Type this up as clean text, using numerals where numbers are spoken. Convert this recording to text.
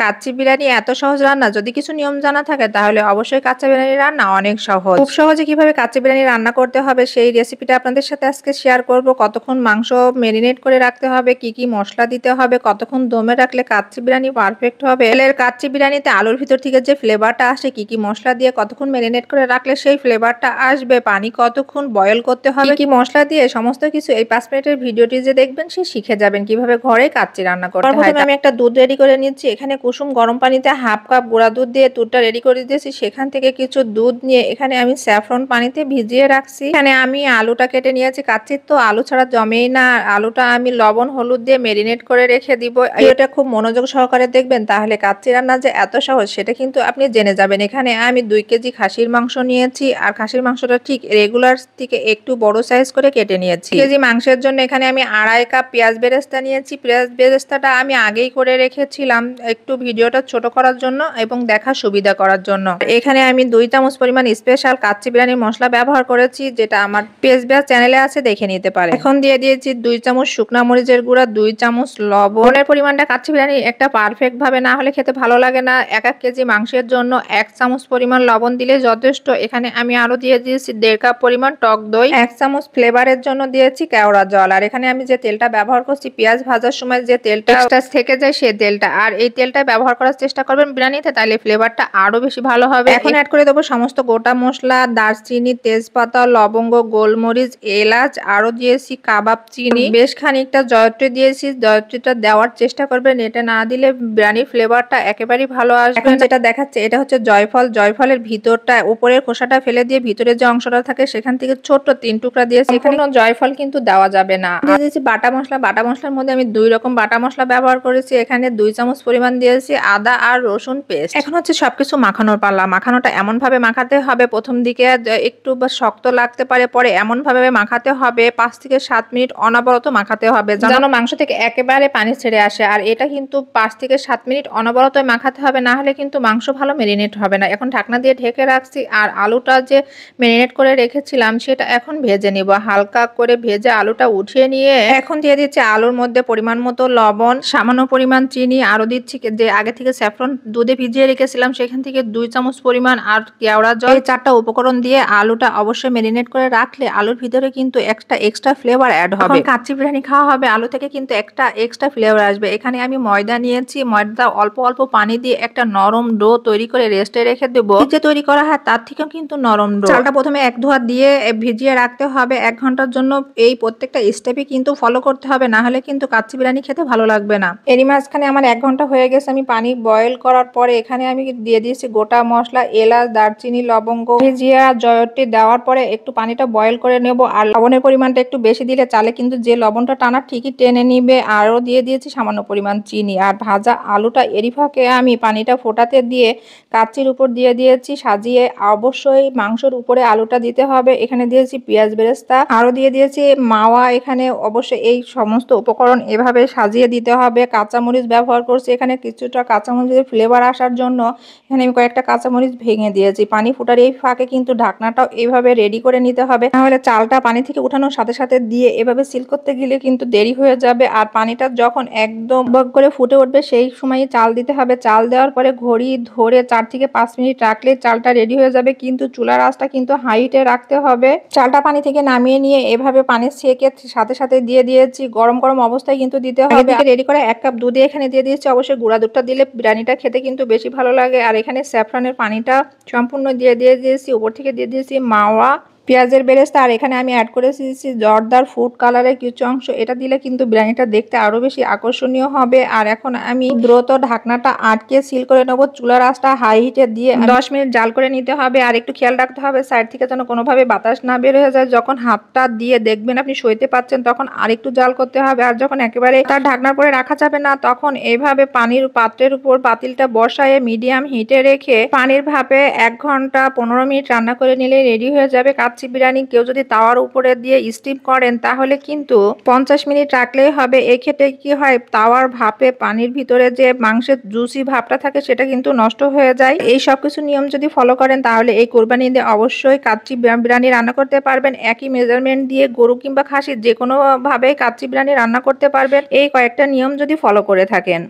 কাচ্চি বিরিয়ানি এত সহজ রান্না, যদি কিছু নিয়ম জানা থাকে তাহলে অবশ্যই কাচ্চি বিরিয়ানি রান্না অনেক সহজ। খুব সহজে কিভাবে কাচ্চি বিরিয়ানি রান্না করতে হবে সেই রেসিপিটা আপনাদের সাথে আজকে শেয়ার করব। কতক্ষণ মাংস মেরিনেট করে রাখতে হবে, কি কি মশলা দিতে হবে, কতক্ষণ দমে রাখলে কাচ্চি বিরিয়ানি পারফেক্ট হবে। এর কাচ্চি বিরিয়ানিতে আলুর ভিতর থেকে যে ফ্লেভারটা আসে, কি কি মশলা দিয়ে কতক্ষণ মেরিনেট করে রাখলে সেই ফ্লেভারটা আসবে, পানি কতক্ষণ বয়েল করতে হবে, কি মশলা দিয়ে, সমস্ত কিছু এই 5 মিনিটের ভিডিওটি যে দেখবেন সে শিখে যাবেন কিভাবে ঘরে কাচ্চি রান্না করতে হয়। প্রথমে আমি একটা দুধ রেডি করে নিচ্ছি। এখানে কুসুম গরম পানিতে হাফ কাপ গুঁড়া দুধ দিয়ে দুধটা রেডি করে দিয়েছি। সেখান থেকে কিছু দুধ নিয়ে এখানে আমি স্যাফরন পানিতে ভিজিয়ে রাখছি। এখানে আমি আলুটা কেটে নিয়েছি। কাচ্চির তো আলু ছাড়া জমেই না। আলুটা আমি লবণ হলুদ দিয়ে মেরিনেট করে রেখে দিব। এটা খুব মনোযোগ সহকারে দেখবেন, তাহলে কাচ্চি রান্না যে এত সহজ সেটা কিন্তু আপনি জেনে যাবেন। এখানে আমি 2 কেজি খাসির মাংস নিয়েছি, আর খাসির মাংসটা ঠিক রেগুলার থেকে একটু বড় সাইজ করে কেটে নিয়েছি। কেজি মাংসের জন্য এখানে আমি 2.5 কাপ পেঁয়াজ বেরেস্তা নিয়েছি। পেঁয়াজ বেরেস্তাটা আমি আগেই করে রেখেছিলাম একটু ভিডিওটা ছোট করার জন্য এবং দেখা সুবিধা করার জন্য। এখানে আমি 2 চামচ পরিমাণ স্পেশাল কাচ্চি বিরিয়ানির মশলা ব্যবহার করেছি, যেটা আমার পেজবিয়া চ্যানেলে আছে, দেখে নিতে পারে। এখন দিয়ে দিয়েছি 2 চামচ শুকনা মরিচের গুঁড়া, 2 চামচ লবণের পরিমাণটা কাচ্চি বিরিয়ানি একটা পারফেক্ট ভাবে না হলে খেতে ভালো লাগে না। 1 কেজি মাংসের জন্য 1 চামচ পরিমাণ লবণ দিলে যথেষ্ট। এখানে আমি আরো দিয়ে দিয়েছি 1.5 কাপ পরিমাণ টক দই, 1 চামচ ফ্লেভারের জন্য দিয়েছি কেওড়া জল। আর এখানে আমি যে তেলটা ব্যবহার করছি পেঁয়াজ ভাজার সময় যে তেলটা এক্সট্রা থেকে যায় সেই তেলটা, আর এই তেলটা ব্যবহার করার চেষ্টা করবেন বিরিয়ানিতে, তাহলে ফ্লেভারটা আরো বেশি ভালো হবে। এখন অ্যাড করে দেবো সমস্ত গোটা মশলা, দারচিনি, তেজপাতা, লবঙ্গ, গোলমরিচ, এলাচ, আরো দিয়েছি কাবাব চিনি, বেশ খানিকটা জয়ত্রী দিয়েছি। জয়ত্রীটা দেওয়ার চেষ্টা করবেন, এটা না দিলে বিরিয়ানির ফ্লেভারটা একেবারেই ভালো আসবে। এখন যেটা দেখাচ্ছে এটা হচ্ছে জয়ফল। জয়ফলের ভিতরটা, উপরের খোসাটা ফেলে দিয়ে ভিতরে যে অংশটা থাকে সেখান থেকে ছোট্ট 3 টুকরা দিয়েছি। এখানে জয়ফল কিন্তু দেওয়া যাবে না। দিয়ে দিয়েছি বাটা মশলা। বাটা মশলার মধ্যে আমি 2 রকম বাটা মশলা ব্যবহার করেছি। এখানে 2 চামচ পরিমাণ দিয়েছি আদা আর রসুন পেস্ট। এখন হচ্ছে সবকিছু মাখানোর পালা। মাখানোটা এমন ভাবে মাখাতে হবে, প্রথম দিকে একটু বা শক্ত লাগতে পারে, পরে এমন ভাবে মাখাতে হবে 5 থেকে 7 মিনিট অনবরত মাখাতে হবে যেন মাংস থেকে একেবারে পানি ছেড়ে আসে। আর এটা কিন্তু 5 থেকে 7 মিনিট অনবরত মাখাতে হবে, না হলে কিন্তু মাংস ভালো মেরিনেট হবে না। এখন ঢাকনা দিয়ে ঢেকে রাখছি। আর আলুটা যে মেরিনেট করে রেখেছিলাম সেটা এখন ভেজে নিব। হালকা করে ভেজে আলুটা উঠিয়ে নিয়ে এখন দিয়ে দিচ্ছি আলুর মধ্যে পরিমাণ মতো লবণ, সামান্য পরিমাণ চিনি, আরো দিচ্ছি যে আগে থেকে স্যাফরন দুধে ভিজিয়ে রেখেছিলাম সেখান থেকে 2 চামচ পরিমাণ, আর কেওড়া জল। এই 4টা উপকরণ দিয়ে আলুটা অবশ্যই মেরিনেট করে রাখলে আলুর ভিতরে কিন্তু একটা এক্সট্রা ফ্লেভার অ্যাড হবে। কাচ্চি বিরিয়ানি খাওয়া হবে, আলু থেকে কিন্তু একটা এক্সট্রা ফ্লেভার আসবে। এখানে আমি ময়দা নিয়েছি। ময়দা অল্প অল্প পানি দিয়ে একটা নরম ডো তৈরি করে রেস্টে রেখে দেবো। যে তৈরি করা হয় তার থেকেও কিন্তু নরম ডো। চালটা প্রথমে 1 ধোয়া দিয়ে ভিজিয়ে রাখতে হবে 1 ঘন্টার জন্য। এই প্রত্যেকটা স্টেপই কিন্তু ফলো করতে হবে, না হলে কিন্তু কাচ্চি বিরিয়ানি খেতে ভালো লাগবে না। এরই মাঝখানে আমার 1 ঘন্টা হয়ে গেছে। আমি পানি বয়েল করার পরে এখানে আমি দিয়ে দিয়েছি গোটা মশলা, এলাচ, দারচিনি, লবঙ্গ, জিরা, জয়ত্রী দেওয়ার পরে একটু পানিটা বয়েল করে নেব। আর লবণের পরিমাণটা একটু বেশি দিলে চালে কিন্তু যে লবণটা টানা ঠিকই টেনে নিবে। আরও দিয়ে দিয়েছি সামান্য পরিমাণ চিনি। আর ভাজা আলুটা এরই ফাঁকে আমি পানিটা ফোটাতে দিয়ে কাচ্চির উপর দিয়ে দিয়েছি সাজিয়ে। অবশ্যই মাংসের উপরে আলুটা দিতে হবে। এখানে দিয়েছি পেঁয়াজ বেরেস্তা, আরও দিয়ে দিয়েছি মাওয়া। এখানে অবশ্যই এই সমস্ত উপকরণ এভাবে সাজিয়ে দিতে হবে। কাঁচামরিচ ব্যবহার করছি এখানে কিছুটা, কাঁচামরিচের ফ্লেভার আসার জন্য এখানে আমি কয়েকটা কাঁচামরিচ ভেঙে দিয়েছি। পানি ফোটার এই ফাঁকে কিন্তু ঢাকনাটাও এইভাবে রেডি করে নিতে হবে, নাহলে চালটা পানি থেকে উঠানোর সাথে সাথে দিয়ে এভাবে সিল করতে গেলে কিন্তু দেরি হয়ে যাবে। আর পানিটা যখন একদম বক করে ফুটে উঠবে সেই সময়ই চাল দিতে হবে। চাল দেওয়ার পরে ঘড়ি ধরে 4 থেকে 5 মিনিট রাখলে চালটা রেডি হয়ে যাবে, কিন্তু চুলার আঁচটা কিন্তু হাইটে রাখতে হবে। চালটা পানি থেকে নামিয়ে নিয়ে এভাবে পানি ছেঁকে সাথে সাথে দিয়ে দিয়েছি। গরম গরম অবস্থায় কিন্তু দিতে হবে। রেডি করে 1 কাপ দুধে এখানে দিয়ে দিয়েছি। অবশ্যই গুঁড়া দুধটা দিলে বিরিয়ানিটা খেতে কিন্তু বেশি ভালো লাগে। আর এখানে স্যাফরনের পানিটা সম্পূর্ণ দিয়ে দিয়েছি। উপর থেকে দিয়ে দিয়েছি মাওয়া, পেঁয়াজের বেরেস্তা, আর এখানে আমি অ্যাড করে দিয়েছি জর্দার ফুড কালারের কিছু অংশ। এটা দিলে কিন্তু বিরিয়ানিটা দেখতে আরো বেশি আকর্ষণীয় হবে। আর এখন আমি দ্রুত ঢাকনাটা আটকে সিল করে নেব। চুলার আঁচটা হাই হিটে দিয়ে 10 মিনিট জাল করে নিতে হবে। আর একটু খেয়াল রাখতে হবে সাইড থেকে যেন কোনোভাবে বাতাস না বের হয়ে যায়। যখন হাতটা দিয়ে দেখবেন আপনি সইতে পাচ্ছেন তখন আরেকটু জাল করতে হবে। আর যখন একেবারে তার ঢাকনার পরে রাখা যাবে না তখন এইভাবে পানির পাত্রের উপর পাতিলটা বসায়ে মিডিয়াম হিটে রেখে পানির ভাপে 1 ঘন্টা 15 মিনিট রান্না করে নিলে রেডি হয়ে যাবে কাচ্চি বিরিয়ানি। কেউ যদি তাওয়ার উপরে দিয়ে স্টিম করেন তাহলে কিন্তু 50 মিনিট রাখলেই হবে। এক্ষেত্রে কি হয়, তাওয়ার ভাপে পানির ভিতরে যে মাংসের জুসি ভাবটা থাকে সেটা কিন্তু নষ্ট হয়ে যায়। এই সবকিছু নিয়ম যদি ফলো করেন তাহলে এই কোরবানি ঈদে অবশ্যই কাচ্চি বিরিয়ানি রান্না করতে পারবেন। একই মেজারমেন্ট দিয়ে গরু কিংবা খাসি যে কোনো ভাবে কাচ্চি বিরিয়ানি রান্না করতে পারবেন এই কয়েকটা নিয়ম যদি ফলো করে থাকেন।